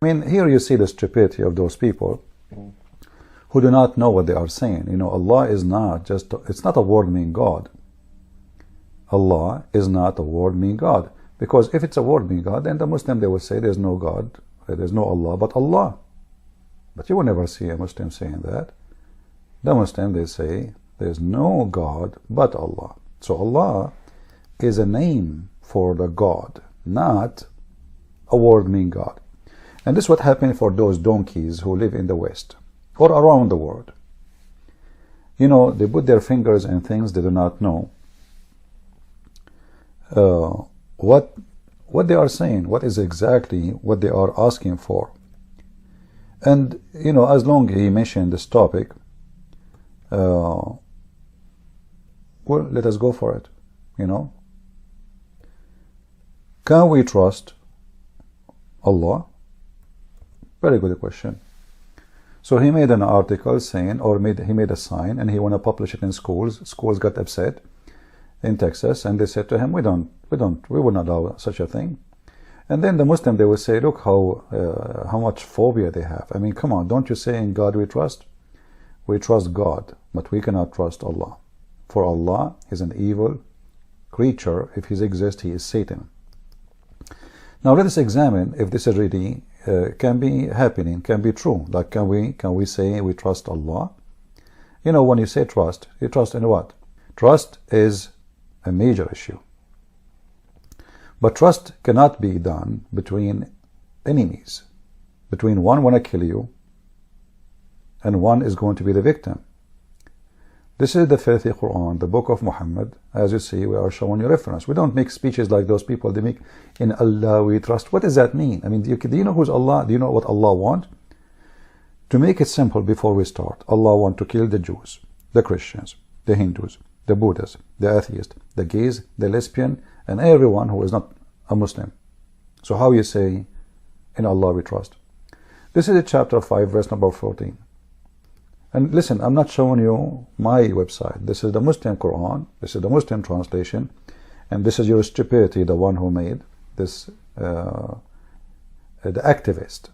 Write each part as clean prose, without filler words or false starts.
I mean, here you see the stupidity of those people who do not know what they are saying. You know, Allah is not just, it's not a word meaning God. Allah is not a word meaning God. Because if it's a word meaning God, then the Muslim, they will say there's no God, there's no Allah but Allah. But you will never see a Muslim saying that. The Muslim, they say there's no God but Allah. So Allah is a name for the God, not a word meaning God. And this is what happened for those donkeys who live in the West or around the world. You know, they put their fingers in things they do not know. What they are saying, what is exactly what they are asking for. And, you know, as long as he mentioned this topic, well, let us go for it, you know. Can we trust Allah? Very good question. So he made an article saying, or he made a sign, and he want to publish it in schools. Schools got upset in Texas, and they said to him, we will not allow such a thing. And then the Muslim, they will say, look how much phobia they have. I mean, come on, don't you say in God we trust? We trust God, but we cannot trust Allah. For Allah is an evil creature. If he exists, he is Satan. Now let us examine if this is really can be happening, can be true. Like, can we say we trust Allah? You know, when you say trust, you trust in what? Trust is a major issue. But trust cannot be done between enemies. Between one want to kill you and one is going to be the victim. This is the filthy Quran, the book of Muhammad. As you see, we are showing you reference. We don't make speeches like those people. They make, in Allah we trust. What does that mean? I mean, do you know who's Allah? Do you know what Allah wants? To make it simple before we start, Allah wants to kill the Jews, the Christians, the Hindus, the Buddhists, the atheists, the gays, the lesbian, and everyone who is not a Muslim. So how you say, in Allah we trust? This is chapter 5, verse number 14. And listen, I'm not showing you my website. This is the Muslim Quran. This is the Muslim translation. And this is your stupidity, the one who made this, the activist.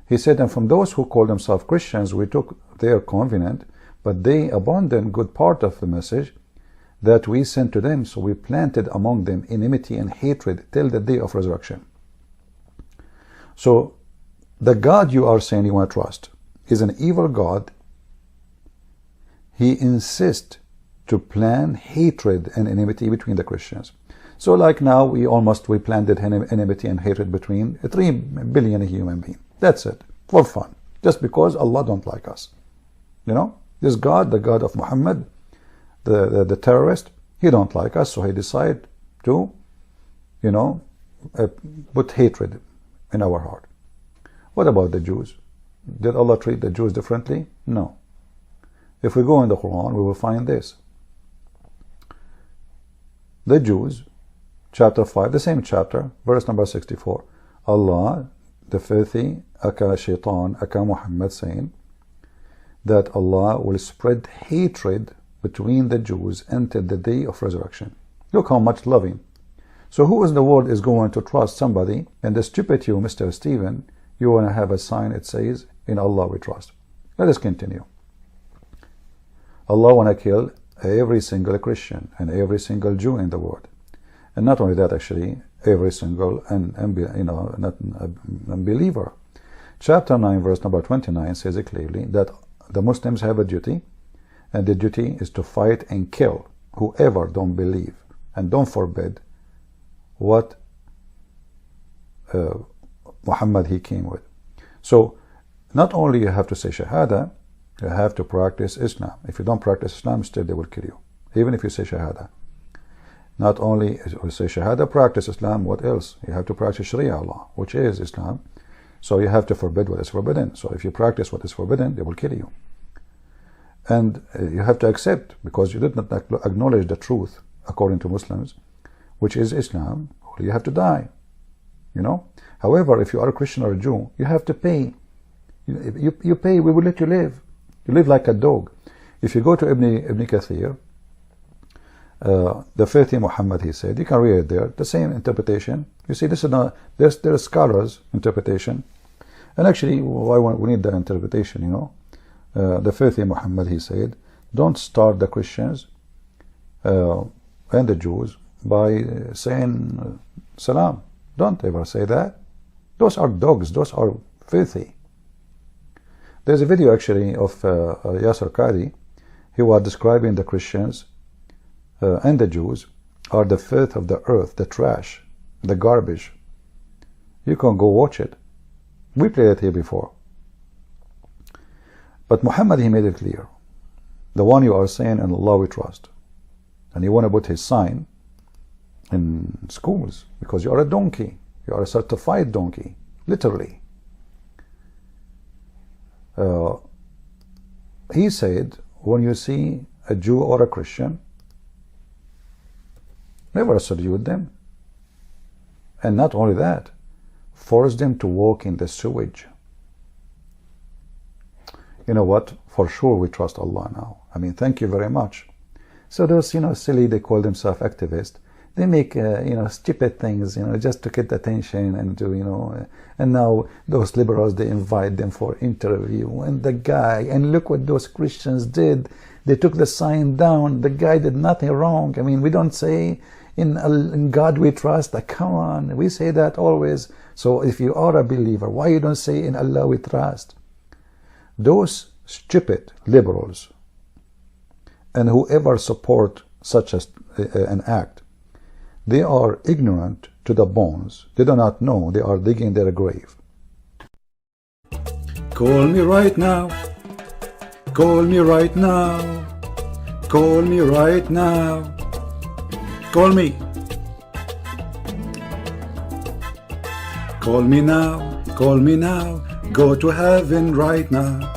He said, and from those who call themselves Christians, we took their covenant, but they abandoned good part of the message that we sent to them. So we planted among them enmity and hatred till the day of resurrection. So the God you are saying you want to trust is an evil God. He insists to plan hatred and enmity between the Christians. So like now, we planted enmity and hatred between 3 billion human beings. That's it, for fun. Just because Allah don't like us. You know, this God, the God of Muhammad, the terrorist, he don't like us, so he decided to, you know, put hatred in our heart. What about the Jews? Did Allah treat the Jews differently? No. If we go in the Quran, we will find this. The Jews, chapter 5, the same chapter, verse number 64. Allah, the filthy, aka shaitan, aka Muhammad, saying that Allah will spread hatred between the Jews until the day of resurrection. Look how much loving. So who in the world is going to trust somebody? And the stupid you, Mr. Stephen, you want to have a sign, it says, in Allah we trust. Let us continue. Allah want to kill every single Christian and every single Jew in the world. And not only that, actually, every single unbeliever. Chapter 9, verse number 29 says it clearly that the Muslims have a duty, and the duty is to fight and kill whoever don't believe and don't forbid what Muhammad he came with. So not only you have to say Shahada, you have to practice Islam. If you don't practice Islam, still they will kill you, even if you say Shahada. Not only you say Shahada, practice Islam, what else? You have to practice Sharia law, which is Islam. So you have to forbid what is forbidden. So if you practice what is forbidden, they will kill you. And you have to accept, because you did not acknowledge the truth according to Muslims, which is Islam, you have to die. You know. However, if you are a Christian or a Jew, you have to pay. You pay, we will let you live. You live like a dog. If you go to Ibn Kathir, the filthy Muhammad, he said, you can read it there, the same interpretation. You see, this is not, there's scholars' interpretation. And actually, we need the interpretation, you know. The filthy Muhammad, he said, don't start the Christians and the Jews by saying salam. Don't ever say that. Those are dogs. Those are filthy. There's a video actually of Yasser Qadi. He was describing the Christians and the Jews are the filth of the earth, the trash, the garbage. You can go watch it. We played it here before. But Muhammad, he made it clear. The one you are saying, in Allah we trust. And you want to put his sign in schools because you are a donkey. You are a certified donkey, literally. He said, when you see a Jew or a Christian, never salute them. And not only that, force them to walk in the sewage. You know what? For sure we trust Allah now. I mean, thank you very much. So those, you know, silly, they call themselves activists. They make, you know, stupid things, you know, just to get attention and to, you know, and now those liberals, they invite them for interview. And the guy, and look what those Christians did. They took the sign down. The guy did nothing wrong. I mean, we don't say in God we trust. Come on, we say that always. So if you are a believer, why you don't say in Allah we trust? Those stupid liberals and whoever support such an act, they are ignorant to the bones. They do not know they are digging their grave. Call me right now. Call me right now. Call me right now. Call me. Call me now. Call me now. Go to heaven right now.